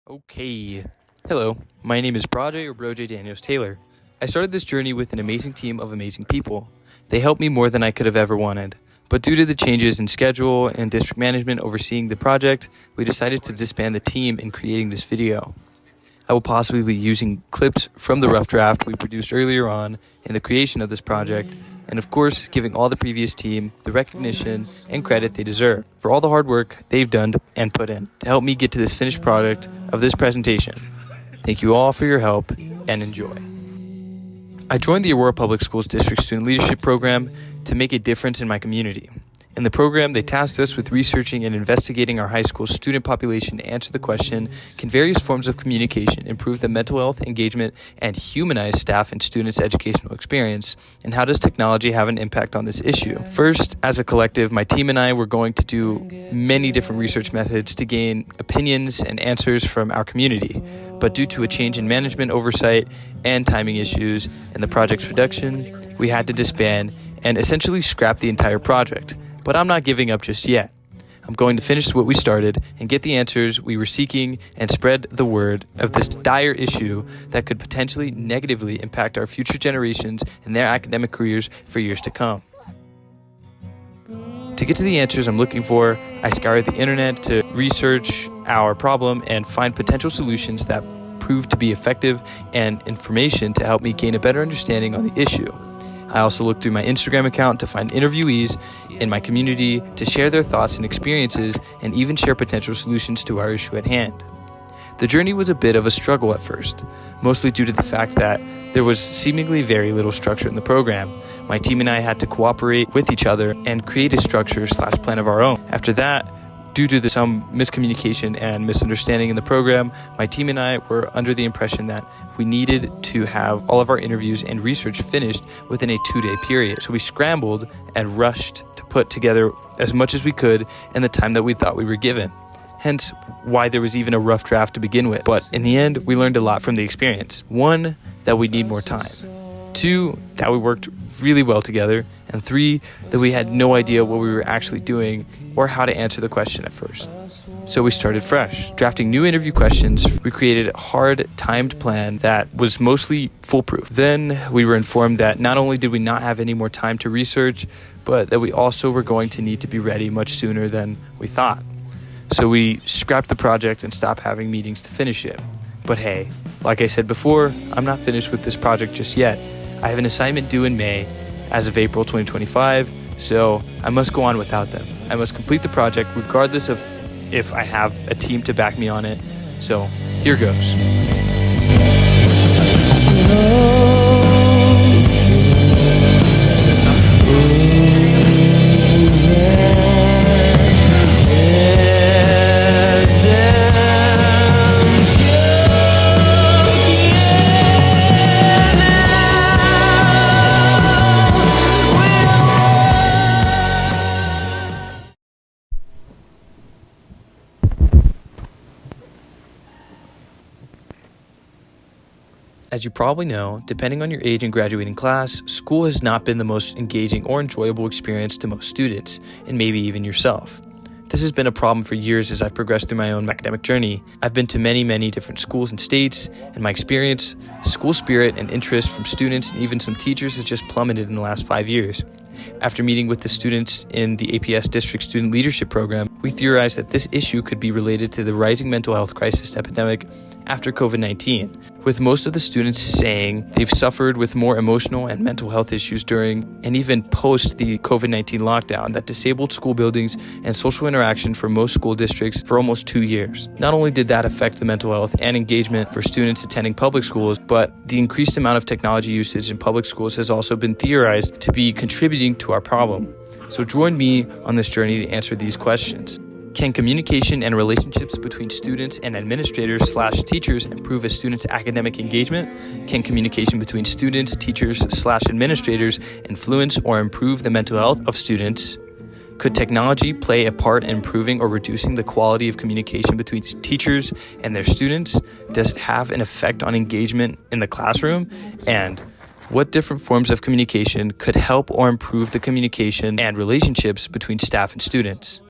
Okay. Hello, my name is Brauijay Daniels-Taylor. I started this journey with an amazing team of amazing people. They helped me more than I could have ever wanted. But due to the changes in schedule and district management overseeing the project, we decided to disband the team in creating this video. I will possibly be using clips from the rough draft we produced earlier on in the creation of this project, and of course, giving all the previous team the recognition and credit they deserve for all the hard work they've done and put in to help me get to this finished product of this presentation. Thank you all for your help and enjoy. I joined the Aurora Public Schools District Student Leadership Program to make a difference in my community. In the program, they tasked us with researching and investigating our high school student population to answer the question, can various forms of communication improve the mental health, engagement, and humanize staff and students' educational experience? And how does technology have an impact on this issue? First, as a collective, my team and I were going to do many different research methods to gain opinions and answers from our community. But due to a change in management oversight and timing issues in the project's production, we had to disband and essentially scrap the entire project. But I'm not giving up just yet. I'm going to finish what we started and get the answers we were seeking and spread the word of this dire issue that could potentially negatively impact our future generations and their academic careers for years to come. To get to the answers I'm looking for, I scoured the internet to research our problem and find potential solutions that proved to be effective and information to help me gain a better understanding on the issue. I also looked through my Instagram account to find interviewees in my community to share their thoughts and experiences and even share potential solutions to our issue at hand. The journey was a bit of a struggle at first, mostly due to the fact that there was seemingly very little structure in the program. My team and I had to cooperate with each other and create a structure/plan of our own. After that, due to some miscommunication and misunderstanding in the program, my team and I were under the impression that we needed to have all of our interviews and research finished within a 2-day period. So we scrambled and rushed to put together as much as we could in the time that we thought we were given. Hence, why there was even a rough draft to begin with. But in the end, we learned a lot from the experience. 1, that we need more time. 2, that we worked really well together. And 3, that we had no idea what we were actually doing or how to answer the question at first. So we started fresh, drafting new interview questions. We created a hard, timed plan that was mostly foolproof. Then we were informed that not only did we not have any more time to research, but that we also were going to need to be ready much sooner than we thought. So we scrapped the project and stopped having meetings to finish it. But hey, like I said before, I'm not finished with this project just yet. I have an assignment due in May as of April 2025, so I must go on without them. I must complete the project regardless of if I have a team to back me on it. So here goes. As you probably know, depending on your age and graduating class, school has not been the most engaging or enjoyable experience to most students, and maybe even yourself. This has been a problem for years as I've progressed through my own academic journey. I've been to many different schools and states, and my experience, school spirit, and interest from students and even some teachers has just plummeted in the last 5 years. After meeting with the students in the APS District Student Leadership Program, we theorized that this issue could be related to the rising mental health crisis epidemic after COVID-19, with most of the students saying they've suffered with more emotional and mental health issues during and even post the COVID-19 lockdown that disabled school buildings and social interaction for most school districts for almost 2 years. Not only did that affect the mental health and engagement for students attending public schools, but the increased amount of technology usage in public schools has also been theorized to be contributing to our problem. So join me on this journey to answer these questions. Can communication and relationships between students and administrators/teachers improve a student's academic engagement? Can communication between students, teachers/administrators influence or improve the mental health of students? Could technology play a part in improving or reducing the quality of communication between teachers and their students? Does it have an effect on engagement in the classroom? And what different forms of communication could help or improve the communication and relationships between staff and students?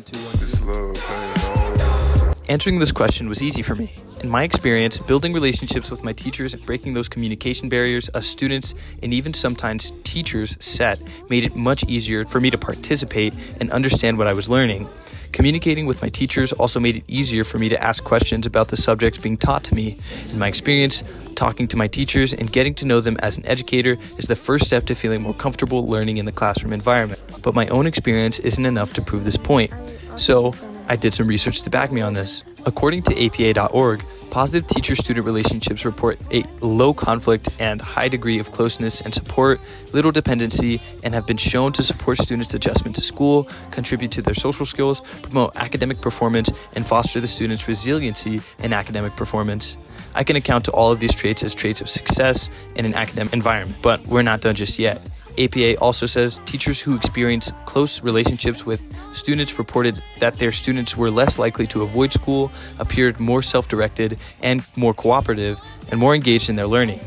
This love pain. Answering this question was easy for me. In my experience, building relationships with my teachers and breaking those communication barriers us students and even sometimes teachers set made it much easier for me to participate and understand what I was learning. Communicating with my teachers also made it easier for me to ask questions about the subjects being taught to me. In my experience, talking to my teachers and getting to know them as an educator is the first step to feeling more comfortable learning in the classroom environment. But my own experience isn't enough to prove this point. So I did some research to back me on this. According to APA.org, positive teacher-student relationships report a low conflict and high degree of closeness and support, little dependency, and have been shown to support students' adjustment to school, contribute to their social skills, promote academic performance, and foster the students' resiliency in academic performance. I can account to all of these traits as traits of success in an academic environment, but we're not done just yet. APA also says teachers who experience close relationships with students reported that their students were less likely to avoid school, appeared more self-directed and more cooperative, and more engaged in their learning.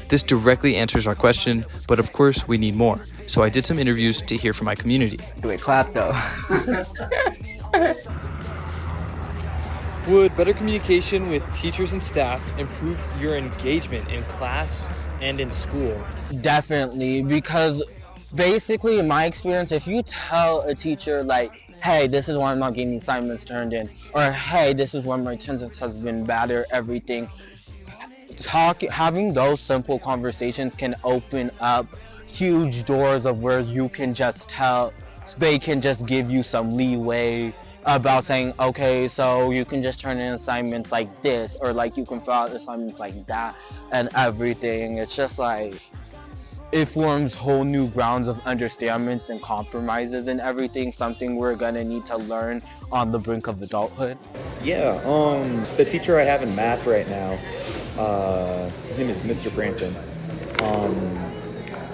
This directly answers our question, but of course we need more. So I did some interviews to hear from my community. Wait, clap though. Would better communication with teachers and staff improve your engagement in class and in school? Definitely, because basically in my experience, if you tell a teacher like, hey, this is why I'm not getting assignments turned in, or hey, this is why my attendance has been bad or everything, having those simple conversations can open up huge doors of where you can just tell, they can just give you some leeway about saying, okay, so you can just turn in assignments like this, or like you can fill out assignments like that and everything. It's just like, it forms whole new grounds of understandings and compromises and everything, something we're gonna need to learn on the brink of adulthood. Yeah, the teacher I have in math right now, his name is Mr. Franson.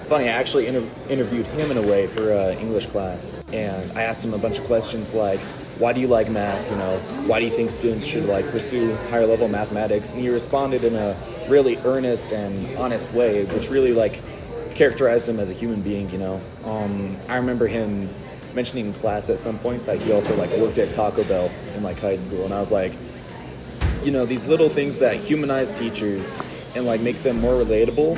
Funny, I actually interviewed him in a way for English class, and I asked him a bunch of questions like, why do you like math? You know, why do you think students should like pursue higher level mathematics? And he responded in a really earnest and honest way, which really like characterized him as a human being, you know. I remember him mentioning in class at some point that he also like worked at Taco Bell in like high school, and I was like, you know, these little things that humanize teachers and like make them more relatable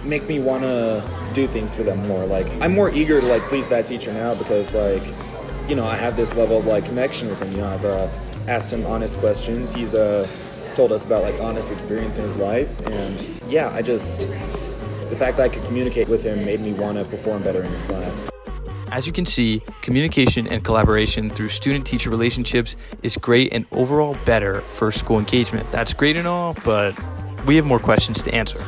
make me want to do things for them more. Like, I'm more eager to like please that teacher now because like, you know, I have this level of like connection with him. You know, I've asked him honest questions. He's told us about like honest experience in his life, and yeah, the fact that I could communicate with him made me want to perform better in his class. As you can see, communication and collaboration through student-teacher relationships is great and overall better for school engagement. That's great and all, but we have more questions to answer.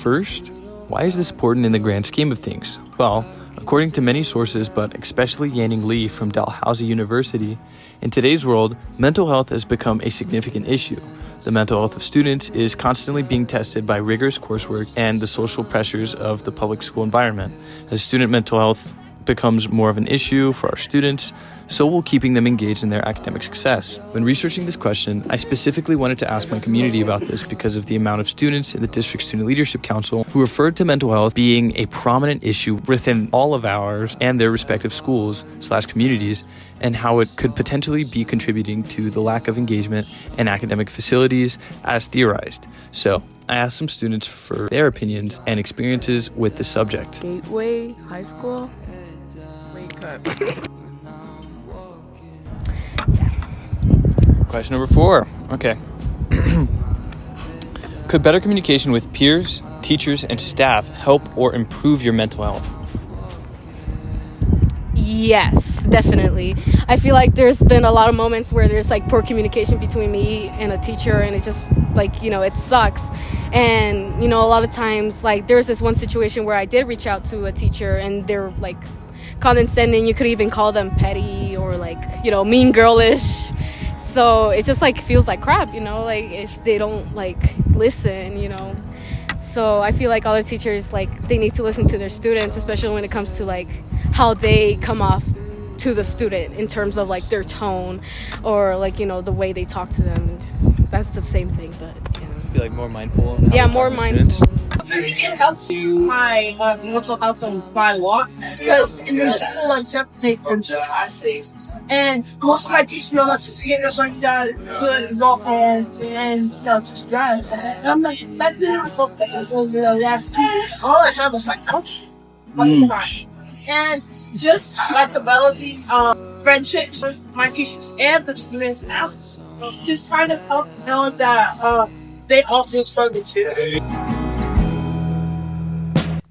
First, why is this important in the grand scheme of things? Well, according to many sources, but especially Yanning Lee from Dalhousie University, in today's world, mental health has become a significant issue. The mental health of students is constantly being tested by rigorous coursework and the social pressures of the public school environment. As student mental health becomes more of an issue for our students, so will keeping them engaged in their academic success. When researching this question, I specifically wanted to ask my community about this because of the amount of students in the District Student Leadership Council who referred to mental health being a prominent issue within all of ours and their respective schools/communities, and how it could potentially be contributing to the lack of engagement in academic facilities as theorized. So I asked some students for their opinions and experiences with the subject. Gateway High School. Wake up. Question number 4. Okay. Could better communication with peers, teachers, and staff help or improve your mental health? Yes, definitely. I feel like there's been a lot of moments where there's like poor communication between me and a teacher, and it's just like, you know, it sucks. And, you know, a lot of times, like, there's this one situation where I did reach out to a teacher and they're like condescending. You could even call them petty or like, you know, mean girlish. So it just like feels like crap, you know, like if they don't like listen, you know. So I feel like all the teachers, like, they need to listen to their students, especially when it comes to like how they come off to the student in terms of like their tone or like, you know, the way they talk to them. That's the same thing, but Be like more mindful. yeah, more mindful. It helps my mental health and my walk because in the school I separate from classes, and most of my teachers know us to get us like that good and you know just stress. And I'm like that didn't look like it was the last 2 years. All I have was my coach, and just like developing friendships with my teachers and the students now, just trying to help them know that they also struggle too.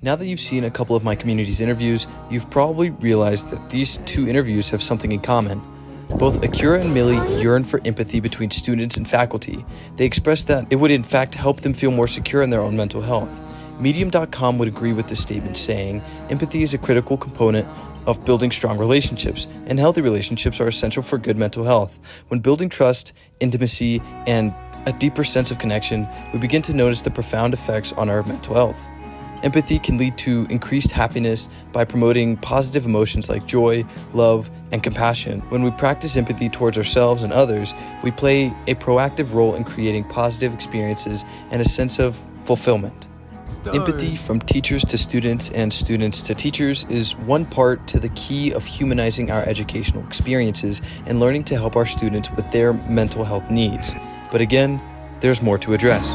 Now that you've seen a couple of my community's interviews, you've probably realized that these two interviews have something in common. Both Akira and Millie yearn for empathy between students and faculty. They express that it would in fact help them feel more secure in their own mental health. Medium.com would agree with this statement, saying, empathy is a critical component of building strong relationships, and healthy relationships are essential for good mental health. When building trust, intimacy, and a deeper sense of connection, we begin to notice the profound effects on our mental health. Empathy can lead to increased happiness by promoting positive emotions like joy, love, and compassion. When we practice empathy towards ourselves and others, we play a proactive role in creating positive experiences and a sense of fulfillment. Empathy from teachers to students and students to teachers is one part to the key of humanizing our educational experiences and learning to help our students with their mental health needs. But again, there's more to address.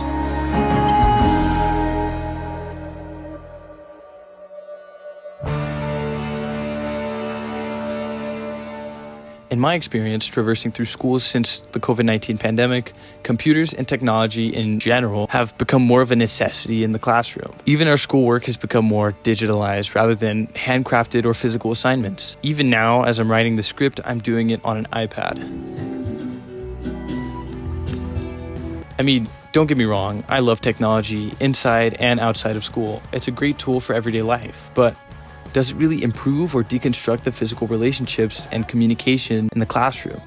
In my experience traversing through schools since the COVID-19 pandemic, computers and technology in general have become more of a necessity in the classroom. Even our schoolwork has become more digitalized rather than handcrafted or physical assignments. Even now, as I'm writing the script, I'm doing it on an iPad. I mean, don't get me wrong, I love technology inside and outside of school. It's a great tool for everyday life, but does it really improve or deconstruct the physical relationships and communication in the classroom?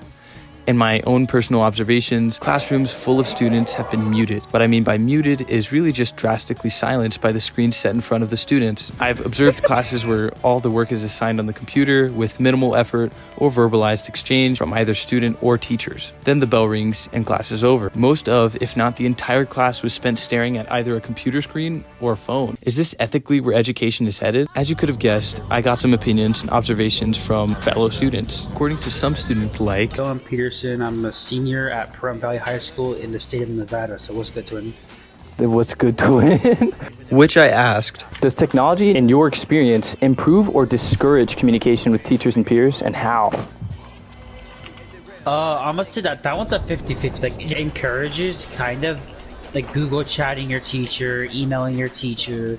In my own personal observations, classrooms full of students have been muted. What I mean by muted is really just drastically silenced by the screen set in front of the students. I've observed classes where all the work is assigned on the computer with minimal effort or verbalized exchange from either student or teachers. Then the bell rings and class is over. Most of, if not the entire class, was spent staring at either a computer screen or a phone. Is this ethically where education is headed? As you could have guessed, I got some opinions and observations from fellow students. According to some students like, I'm Peterson. I'm a senior at Pahrump Valley High School in the state of Nevada. So what's good, twin? What's good, twin? which I asked, Does technology, in your experience, improve or discourage communication with teachers and peers, and how? I'm gonna say that one's a 50-50. Like, it encourages kind of like Google chatting your teacher, emailing your teacher,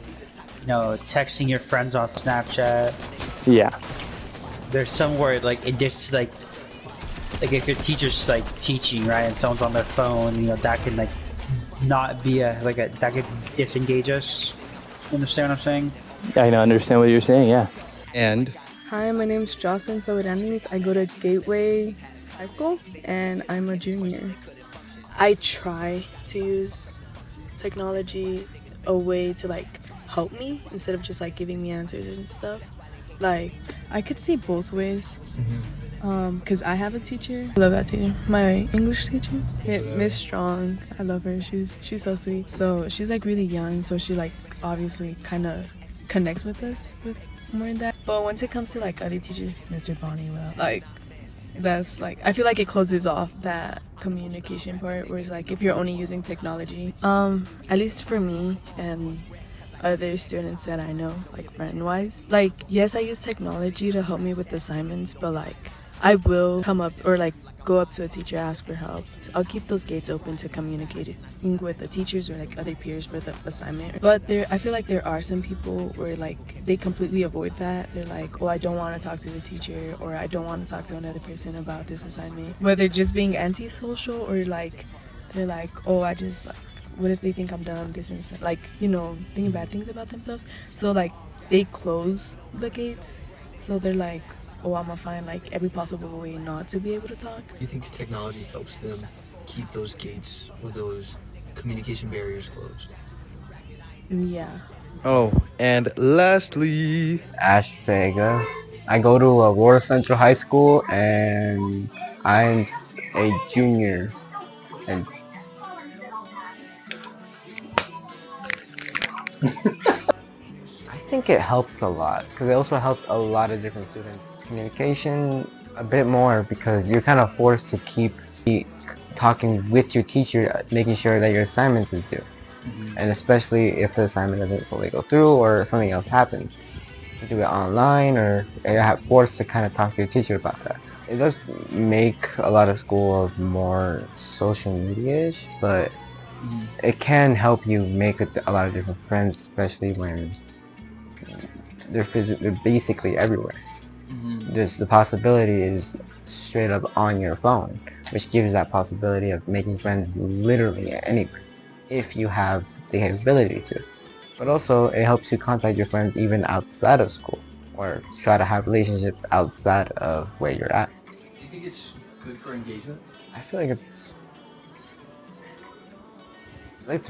you know, texting your friends on Snapchat. Yeah. There's some where like it just like if your teacher's like teaching, right, and someone's on their phone, you know, that can like not be that could disengage us. You understand what I'm saying? I understand what you're saying, yeah. and Hi, my name's Joselyn Martinez. I go to Gateway High School, and I'm a junior. I try to use technology a way to like help me instead of just like giving me answers and stuff. Like, I could see both ways. Because I have a teacher. I love that teacher. My English teacher, Miss Strong. I love her. She's so sweet. So she's like really young, so she like obviously kind of connects with us with more than that. But once it comes to like other teachers, Mr. Bonnie, well, like that's like I feel like it closes off that communication part where it's like if you're only using technology. At least for me and other students that I know, like friend-wise, like yes, I use technology to help me with assignments, but like I will come up or like go up to a teacher, ask for help. I'll keep those gates open to communicating with the teachers or like other peers for the assignment. But I feel like there are some people where like they completely avoid that. They're like, oh, I don't want to talk to the teacher, or I don't want to talk to another person about this assignment. Whether just being antisocial or like they're like, oh, I just like, what if they think I'm dumb, this and that. Like, you know, thinking bad things about themselves. So like they close the gates. So they're like, oh, I'm gonna find like every possible way not to be able to talk. Do you think technology helps them keep those gates or those communication barriers closed? Yeah. Oh, and lastly, Vega. I go to a War Central High School and I'm a junior. And I think it helps a lot because it also helps a lot of different students. Communication a bit more because you're kind of forced to keep talking with your teacher, making sure that your assignments is due. And especially if the assignment doesn't fully go through or something else happens. You do it online or you're forced to kind of talk to your teacher about that. It does make a lot of schools more social media-ish, but it can help you make a lot of different friends, especially when they're basically everywhere. There's the possibility is straight up on your phone, which gives that possibility of making friends literally anywhere, if you have the ability to. But also, it helps you contact your friends even outside of school, or try to have relationships outside of where you're at. do you think it's good for engagement? I feel like it's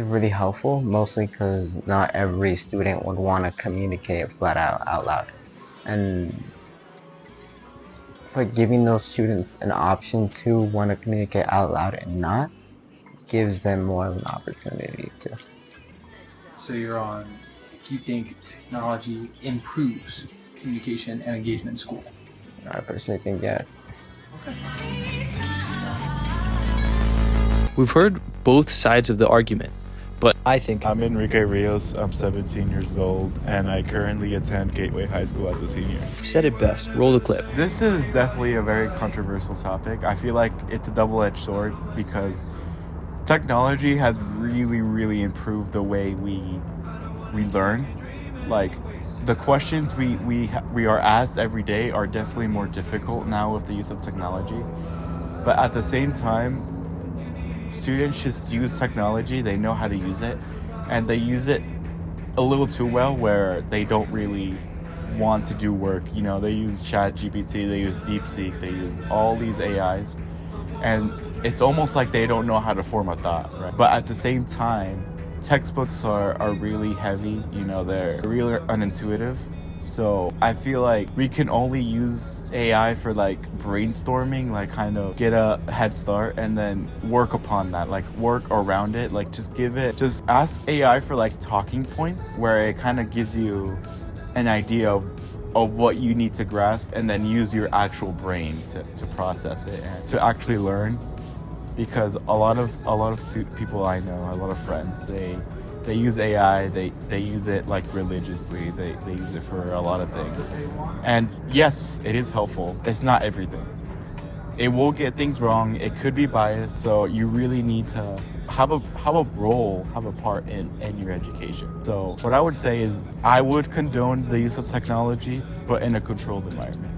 really helpful, mostly because not every student would want to communicate flat out loud. And but giving those students an option to want to communicate out loud and not gives them more of an opportunity to. So do you think technology improves communication and engagement in school? I personally think yes. We've heard both sides of the argument, but I think I'm Enrique Rios. I'm 17 years old, and I currently attend Gateway High School as a senior. said it best. Roll the clip. This is definitely a very controversial topic. I feel like it's a double-edged sword because technology has really, really improved the way we learn. Like, the questions we are asked every day are definitely more difficult now with the use of technology. But at the same time, students just use technology, they know how to use it, and they use it a little too well where they don't really want to do work. You know, they use ChatGPT, they use DeepSeek, they use all these AIs, and it's almost like they don't know how to form a thought, right? But at the same time, textbooks are really heavy, you know, they're really unintuitive. So I feel like we can only use AI for like brainstorming, like kind of get a head start and then work upon that, like work around it, like just ask AI for like talking points where it kind of gives you an idea of what you need to grasp, and then use your actual brain to process it and to actually learn. Because a lot of people I know, a lot of friends, they use AI, they use it like religiously, they use it for a lot of things. And yes, it is helpful. It's not everything. It will get things wrong, it could be biased, so you really need to have a part in your education. So what I would say is I would condone the use of technology, but in a controlled environment.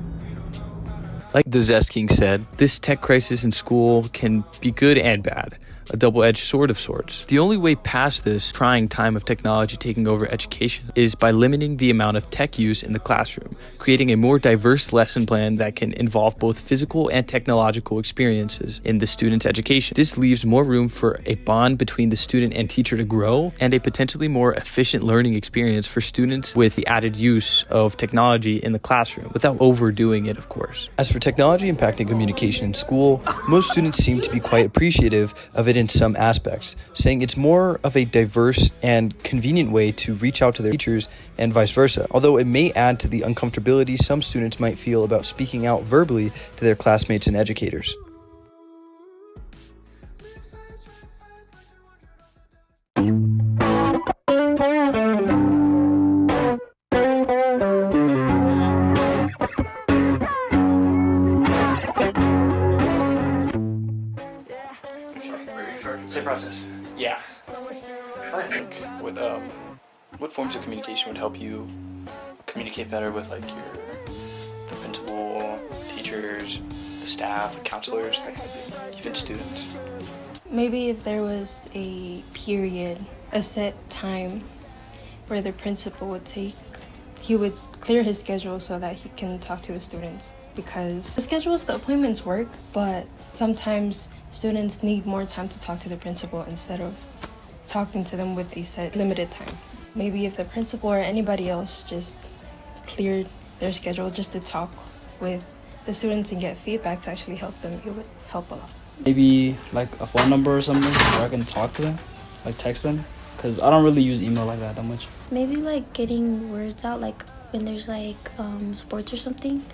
Like the Zest King said, this tech crisis in school can be good and bad, a double-edged sword of sorts. The only way past this trying time of technology taking over education is by limiting the amount of tech use in the classroom, creating a more diverse lesson plan that can involve both physical and technological experiences in the student's education. This leaves more room for a bond between the student and teacher to grow, and a potentially more efficient learning experience for students with the added use of technology in the classroom, without overdoing it, of course. As for technology impacting communication in school, most students seem to be quite appreciative of it in some aspects, saying it's more of a diverse and convenient way to reach out to their teachers and vice versa, although it may add to the uncomfortability some students might feel about speaking out verbally to their classmates and educators. Same process. Yeah. I think what forms of communication would help you communicate better with like the principal, teachers, the staff, the counselors, that kind of thing, even students? Maybe if there was a period, a set time where the principal would he would clear his schedule so that he can talk to the students, because the schedules, the appointments work, but sometimes students need more time to talk to the principal instead of talking to them with a set limited time. Maybe if the principal or anybody else just cleared their schedule just to talk with the students and get feedback to actually help them, it would help a lot. Maybe like a phone number or something where I can talk to them, like text them, because I don't really use email like that much. Maybe like getting words out, like when there's like sports or something,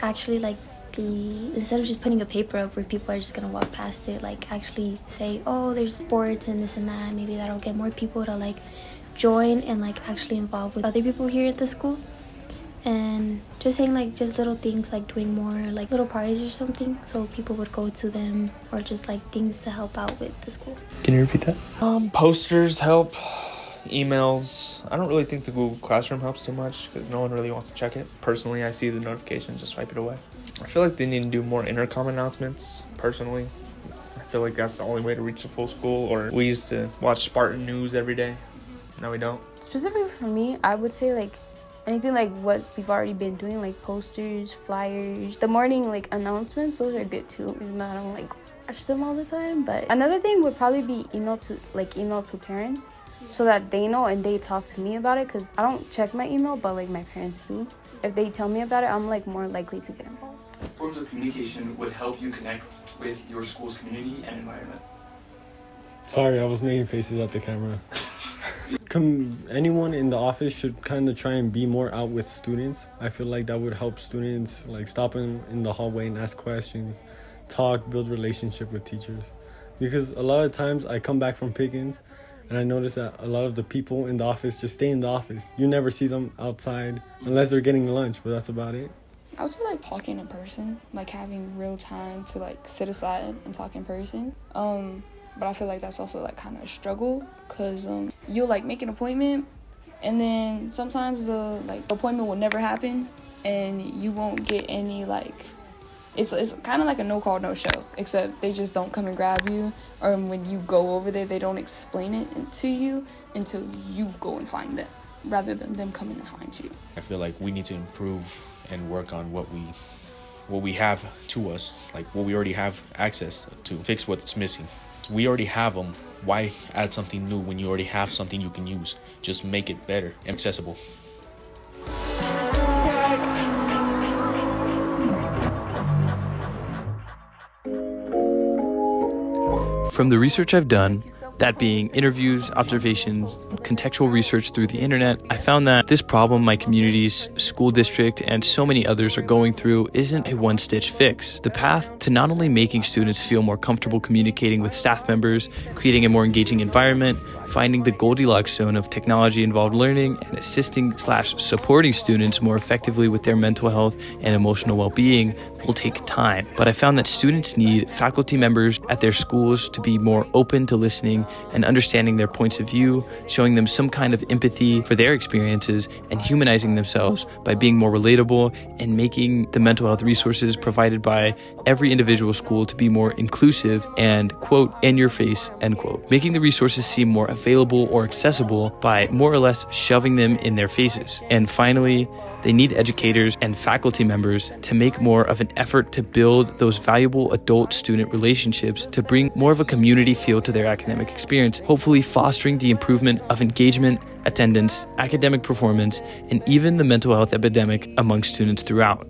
actually like instead of just putting a paper up where people are just gonna walk past it, like actually say, oh, there's sports and this and that. Maybe that'll get more people to like join and like actually involve with other people here at the school. And just saying like just little things like doing more like little parties or something so people would go to them, or just like things to help out with the school. Can you repeat that? Posters help, emails. I don't really think the Google Classroom helps too much because no one really wants to check it. Personally, I see the notification, just swipe it away. I feel like they need to do more intercom announcements, personally. I feel like that's the only way to reach the full school. Or we used to watch Spartan News every day. Now we don't. Specifically for me, I would say like anything like what we've already been doing, like posters, flyers, the morning like announcements, those are good too, even though I don't like watch them all the time. But another thing would probably be email to parents so that they know and they talk to me about it, because I don't check my email, but like my parents do. If they tell me about it, I'm like more likely to get involved. Forms of communication would help you connect with your school's community and environment. Sorry, I was making faces at the camera. Anyone in the office should kind of try and be more out with students. I feel like that would help students like stop in the hallway and ask questions, talk, build relationship with teachers. Because a lot of times I come back from Pickens and I notice that a lot of the people in the office just stay in the office. You never see them outside unless they're getting lunch, but that's about it. I would say like talking in person, like having real time to like sit aside and talk in person. But I feel like that's also like kind of a struggle, because you'll like make an appointment and then sometimes the appointment will never happen and you won't get any it's kind of like a no call no show, except they just don't come and grab you, or when you go over there they don't explain it to you until you go and find them rather than them coming to find you. I feel like we need to improve and work on what we have to us, like what we already have access to, fix what's missing. We already have them. Why add something new when you already have something you can use? Just make it better and accessible. From the research I've done, that being interviews, observations, contextual research through the internet, I found that this problem my community's school district and so many others are going through isn't a one-stitch fix. The path to not only making students feel more comfortable communicating with staff members, creating a more engaging environment, finding the Goldilocks zone of technology-involved learning, and assisting/supporting students more effectively with their mental health and emotional well-being will take time. But I found that students need faculty members at their schools to be more open to listening and understanding their points of view, showing them some kind of empathy for their experiences, and humanizing themselves by being more relatable and making the mental health resources provided by every individual school to be more inclusive and, quote, in your face, end quote. Making the resources seem more available or accessible by more or less shoving them in their faces. And finally, they need educators and faculty members to make more of an effort to build those valuable adult-student relationships to bring more of a community feel to their academic experience, hopefully fostering the improvement of engagement, attendance, academic performance, and even the mental health epidemic among students throughout.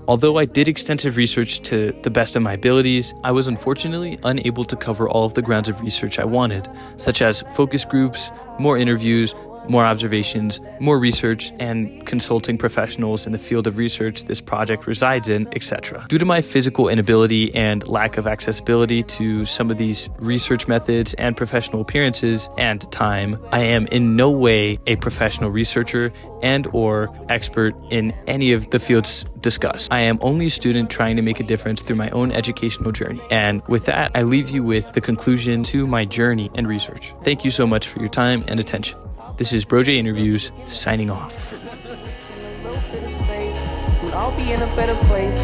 Although I did extensive research to the best of my abilities, I was unfortunately unable to cover all of the grounds of research I wanted, such as focus groups, more interviews, more observations, more research, and consulting professionals in the field of research this project resides in, etc. Due to my physical inability and lack of accessibility to some of these research methods and professional appearances and time, I am in no way a professional researcher and or expert in any of the fields discussed. I am only a student trying to make a difference through my own educational journey. And with that, I leave you with the conclusion to my journey and research. Thank you so much for your time and attention. This is Brojay Interviews, signing off. Soon I'll be in a better place.